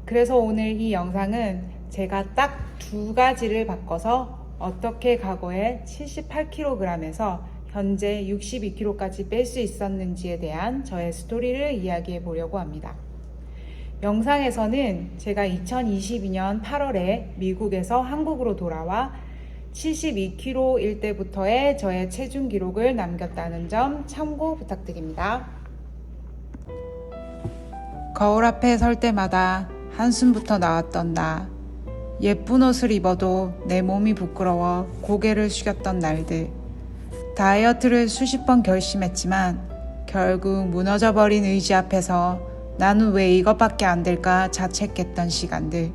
그래서 오늘 이 영상은 제가 딱 두 가지를 바꿔서 어떻게 과거에 78kg에서 현재 62kg까지 뺄 수 있었는지에 대한 저의 스토리를 이야기해 보려고 합니다. 영상에서는 제가 2022년 8월에 미국에서 한국으로 돌아와 72kg일 때부터의 저의 체중 기록을 남겼다는 점 참고 부탁드립니다. 거울 앞에 설 때마다 한숨부터 나왔던 나, 예쁜 옷을 입어도 내 몸이 부끄러워 고개를 숙였던 날들, 다이어트를 수십 번 결심했지만 결국 무너져버린 의지 앞에서 나는 왜 이것밖에 안 될까 자책했던 시간들.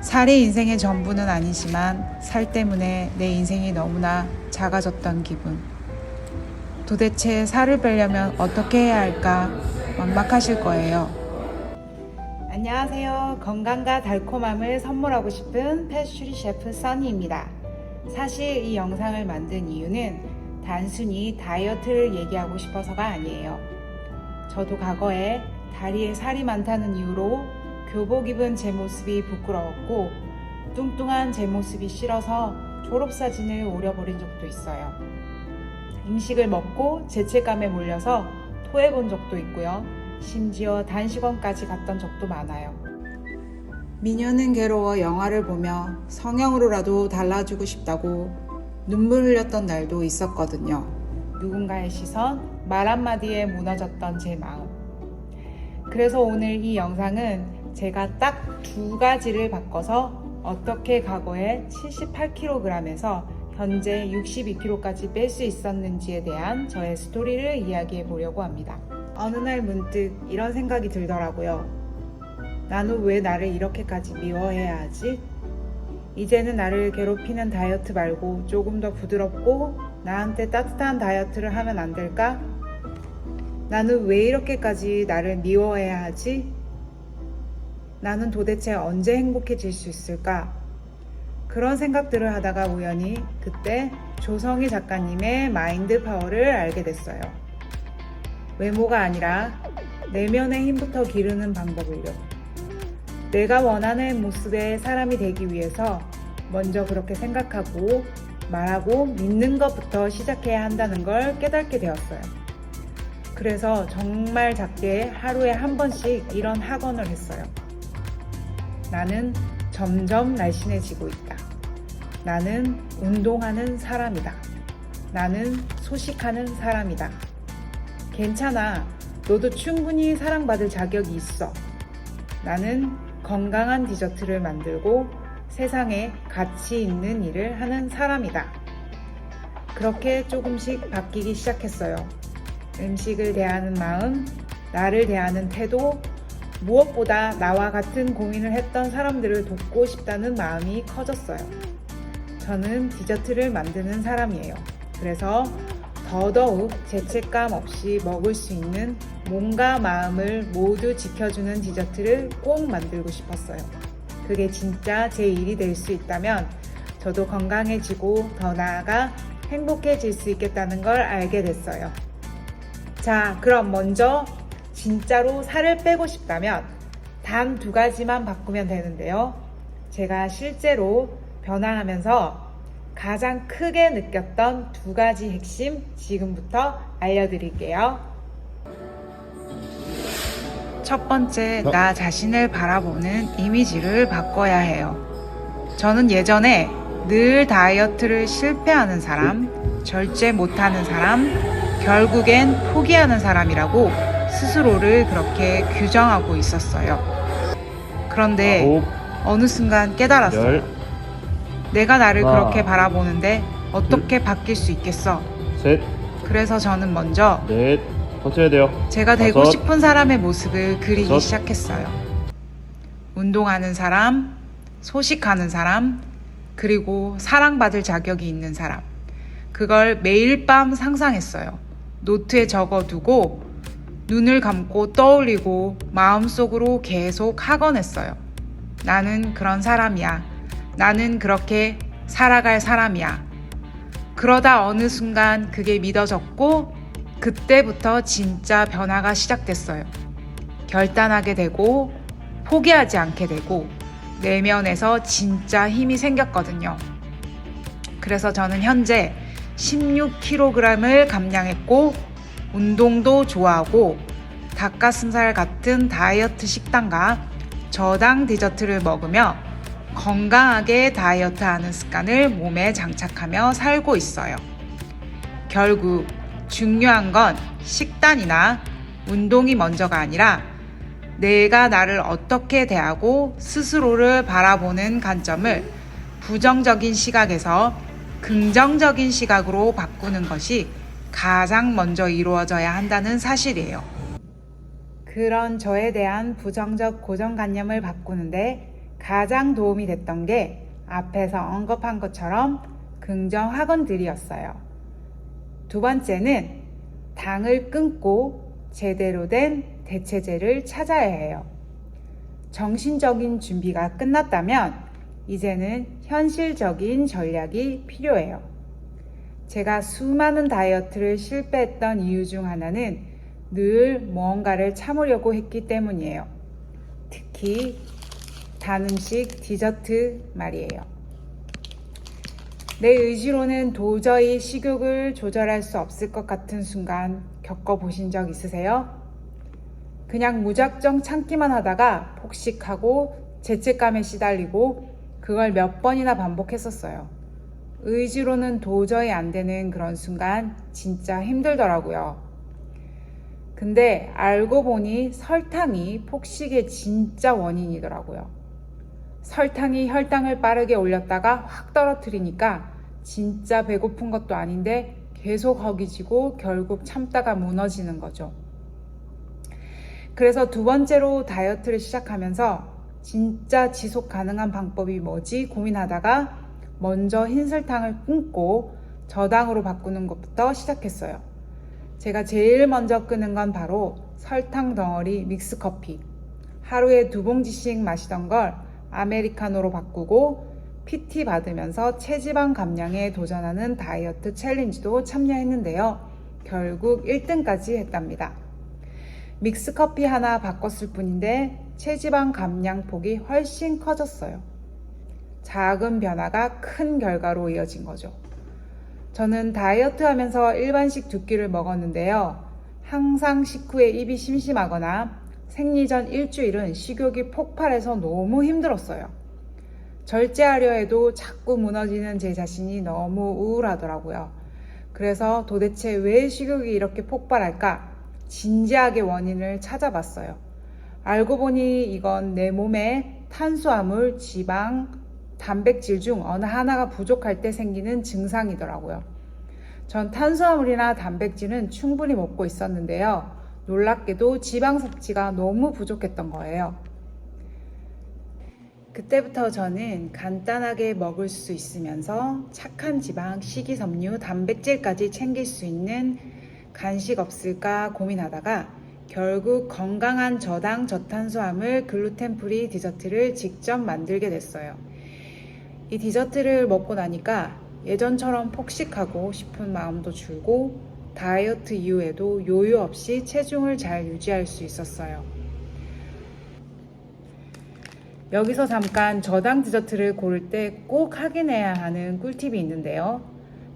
살이 인생의 전부는 아니지만 살 때문에 내 인생이 너무나 작아졌던 기분. 도대체 살을 빼려면 어떻게 해야 할까 막막하실 거예요. 안녕하세요. 건강과 달콤함을 선물하고 싶은 패스츄리 셰프 써니입니다. 사실 이 영상을 만든 이유는 단순히 다이어트를 얘기하고 싶어서가 아니에요. 저도 과거에 다리에 살이 많다는 이유로 교복 입은 제 모습이 부끄러웠고 뚱뚱한 제 모습이 싫어서 졸업사진을 오려버린 적도 있어요. 음식을 먹고 죄책감에 몰려서 토해본 적도 있고요. 심지어 단식원까지 갔던 적도 많아요. 미녀는 괴로워 영화를 보며 성형으로라도 달라지고 싶다고 눈물 흘렸던 날도 있었거든요. 누군가의 시선, 말 한마디에 무너졌던 제 마음. 그래서 오늘 이 영상은 제가 딱 두 가지를 바꿔서 어떻게 과거에 78kg에서 현재 62kg까지 뺄 수 있었는지에 대한 저의 스토리를 이야기해 보려고 합니다. 어느 날 문득 이런 생각이 들더라고요. 나는 왜 나를 이렇게까지 미워해야 하지? 이제는 나를 괴롭히는 다이어트 말고 조금 더 부드럽고 나한테 따뜻한 다이어트를 하면 안 될까? 나는 왜 이렇게까지 나를 미워해야 하지? 나는 도대체 언제 행복해질 수 있을까? 그런 생각들을 하다가 우연히 그때 조성희 작가님의 마인드 파워를 알게 됐어요. 외모가 아니라 내면의 힘부터 기르는 방법을요. 내가 원하는 모습의 사람이 되기 위해서 먼저 그렇게 생각하고 말하고 믿는 것부터 시작해야 한다는 걸 깨닫게 되었어요. 그래서 정말 작게 하루에 한 번씩 이런 학원을 했어요. 나는 점점 날씬해지고 있다. 나는 운동하는 사람이다. 나는 소식하는 사람이다. 괜찮아. 너도 충분히 사랑받을 자격이 있어. 나는 건강한 디저트를 만들고 세상에 가치 있는 일을 하는 사람이다. 그렇게 조금씩 바뀌기 시작했어요. 음식을 대하는 마음, 나를 대하는 태도, 무엇보다 나와 같은 고민을 했던 사람들을 돕고 싶다는 마음이 커졌어요. 저는 디저트를 만드는 사람이에요. 그래서 더더욱 죄책감 없이 먹을 수 있는 몸과 마음을 모두 지켜주는 디저트를 꼭 만들고 싶었어요. 그게 진짜 제 일이 될 수 있다면 저도 건강해지고 더 나아가 행복해질 수 있겠다는 걸 알게 됐어요. 자, 그럼 먼저 진짜로 살을 빼고 싶다면 단 두 가지만 바꾸면 되는데요. 제가 실제로 변화하면서 가장 크게 느꼈던 두 가지 핵심 지금부터 알려드릴게요. 첫 번째, 나 자신을 바라보는 이미지를 바꿔야 해요. 저는 예전에 늘 다이어트를 실패하는 사람, 절제 못하는 사람, 결국엔 포기하는 사람이라고 스스로를 그렇게 규정하고 있었어요. 그런데 어느 순간 깨달았어요. 내가 나를 그렇게 바라보는데 어떻게 바뀔 수 있겠어? 셋, 그래서 저는 먼저 넷, 버텨야 돼요. 제가 되고 다섯, 싶은 사람의 모습을 그리기 여섯. 시작했어요. 운동하는 사람, 소식하는 사람, 그리고 사랑받을 자격이 있는 사람. 그걸 매일 밤 상상했어요. 노트에 적어두고 눈을 감고 떠올리고 마음속으로 계속 학원했어요. 나는 그런 사람이야. 나는 그렇게 살아갈 사람이야. 그러다 어느 순간 그게 믿어졌고 그때부터 진짜 변화가 시작됐어요. 결단하게 되고 포기하지 않게 되고 내면에서 진짜 힘이 생겼거든요. 그래서 저는 현재 16kg을 감량했고 운동도 좋아하고 닭가슴살 같은 다이어트 식단과 저당 디저트를 먹으며 건강하게 다이어트하는 습관을 몸에 장착하며 살고 있어요. 결국 중요한 건 식단이나 운동이 먼저가 아니라 내가 나를 어떻게 대하고 스스로를 바라보는 관점을 부정적인 시각에서 긍정적인 시각으로 바꾸는 것이 가장 먼저 이루어져야 한다는 사실이에요. 그런 저에 대한 부정적 고정관념을 바꾸는데 가장 도움이 됐던 게 앞에서 언급한 것처럼 긍정 학원들이었어요. 두 번째는 당을 끊고 제대로 된 대체제를 찾아야 해요. 정신적인 준비가 끝났다면 이제는 현실적인 전략이 필요해요. 제가 수많은 다이어트를 실패했던 이유 중 하나는 늘 무언가를 참으려고 했기 때문이에요. 특히 단 음식, 디저트 말이에요. 내 의지로는 도저히 식욕을 조절할 수 없을 것 같은 순간 겪어보신 적 있으세요? 그냥 무작정 참기만 하다가 폭식하고 죄책감에 시달리고 그걸 몇 번이나 반복했었어요. 의지로는 도저히 안 되는 그런 순간 진짜 힘들더라고요. 근데 알고 보니 설탕이 폭식의 진짜 원인이더라고요. 설탕이 혈당을 빠르게 올렸다가 확 떨어뜨리니까 진짜 배고픈 것도 아닌데 계속 허기지고 결국 참다가 무너지는 거죠. 그래서 두 번째로 다이어트를 시작하면서 진짜 지속 가능한 방법이 뭐지 고민하다가 먼저 흰설탕을 끊고 저당으로 바꾸는 것부터 시작했어요. 제가 제일 먼저 끊은 건 바로 설탕 덩어리 믹스커피. 하루에 2봉지씩 마시던 걸 아메리카노로 바꾸고 PT 받으면서 체지방 감량에 도전하는 다이어트 챌린지도 참여했는데요. 결국 1등까지 했답니다. 믹스커피 하나 바꿨을 뿐인데 체지방 감량 폭이 훨씬 커졌어요. 작은 변화가 큰 결과로 이어진 거죠. 저는 다이어트 하면서 일반식 2끼를 먹었는데요. 항상 식후에 입이 심심하거나 생리 전 일주일은 식욕이 폭발해서 너무 힘들었어요. 절제하려 해도 자꾸 무너지는 제 자신이 너무 우울하더라고요. 그래서 도대체 왜 식욕이 이렇게 폭발할까? 진지하게 원인을 찾아봤어요. 알고 보니 이건 내 몸에 탄수화물, 지방, 단백질 중 어느 하나가 부족할 때 생기는 증상이더라고요. 전 탄수화물이나 단백질은 충분히 먹고 있었는데요. 놀랍게도 지방 섭취가 너무 부족했던 거예요. 그때부터 저는 간단하게 먹을 수 있으면서 착한 지방, 식이섬유, 단백질까지 챙길 수 있는 간식 없을까 고민하다가 결국 건강한 저당 저탄수화물 글루텐 프리 디저트를 직접 만들게 됐어요. 이 디저트를 먹고 나니까 예전처럼 폭식하고 싶은 마음도 줄고 다이어트 이후에도 요요 없이 체중을 잘 유지할 수 있었어요. 여기서 잠깐 저당 디저트를 고를 때 꼭 확인해야 하는 꿀팁이 있는데요.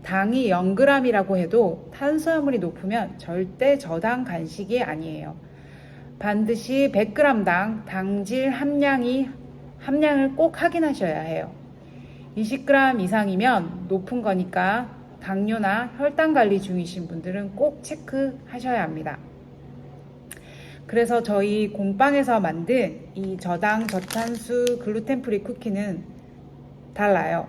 당이 0g이라고 해도 탄수화물이 높으면 절대 저당 간식이 아니에요. 반드시 100g당 당질 함량을 꼭 확인하셔야 해요. 20g 이상이면 높은 거니까 당뇨나 혈당 관리 중이신 분들은 꼭 체크하셔야 합니다. 그래서 저희 공방에서 만든 이 저당 저탄수 글루텐 프리 쿠키는 달라요.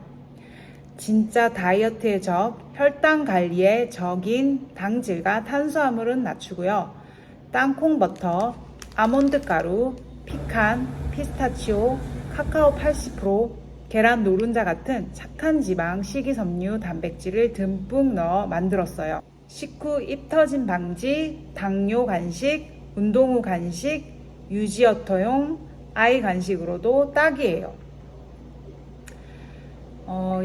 진짜 다이어트의 적, 혈당 관리의 적인 당질과 탄수화물은 낮추고요. 땅콩 버터, 아몬드 가루, 피칸, 피스타치오, 카카오 80%, 계란 노른자 같은 착한 지방, 식이섬유, 단백질을 듬뿍 넣어 만들었어요. 식후 입 터짐 방지, 당뇨 간식, 운동 후 간식, 유지어터용, 아이 간식으로도 딱이에요.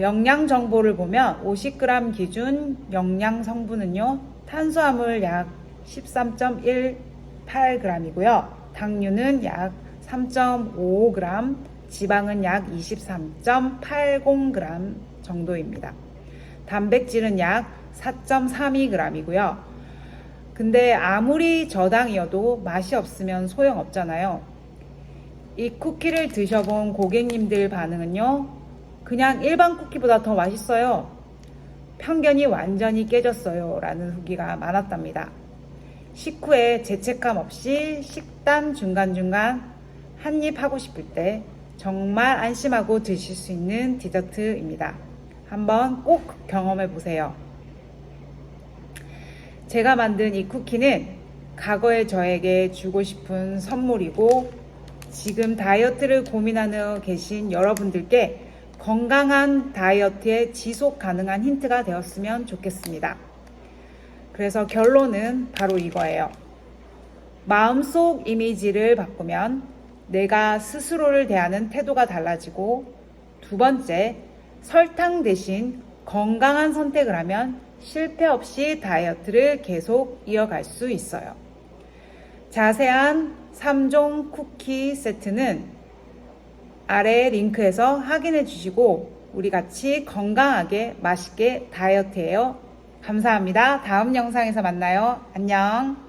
영양 정보를 보면 50g 기준 영양 성분은요. 탄수화물 약 13.18g이고요. 당류는 약 3.55g, 지방은 약 23.80g 정도입니다. 단백질은 약 4.32g이고요. 근데 아무리 저당이어도 맛이 없으면 소용없잖아요. 이 쿠키를 드셔본 고객님들 반응은요, 그냥 일반 쿠키보다 더 맛있어요. 편견이 완전히 깨졌어요. 라는 후기가 많았답니다. 식후에 죄책감 없이 식단 중간중간 한입 하고 싶을 때 정말 안심하고 드실 수 있는 디저트입니다. 한번 꼭 경험해 보세요. 제가 만든 이 쿠키는 과거에 저에게 주고 싶은 선물이고, 지금 다이어트를 고민하며 계신 여러분들께 건강한 다이어트에 지속 가능한 힌트가 되었으면 좋겠습니다. 그래서 결론은 바로 이거예요. 마음속 이미지를 바꾸면 내가 스스로를 대하는 태도가 달라지고, 두 번째, 설탕 대신 건강한 선택을 하면 실패 없이 다이어트를 계속 이어갈 수 있어요. 자세한 3종 쿠키 세트는 아래 링크에서 확인해 주시고 우리 같이 건강하게 맛있게 다이어트해요. 감사합니다. 다음 영상에서 만나요. 안녕.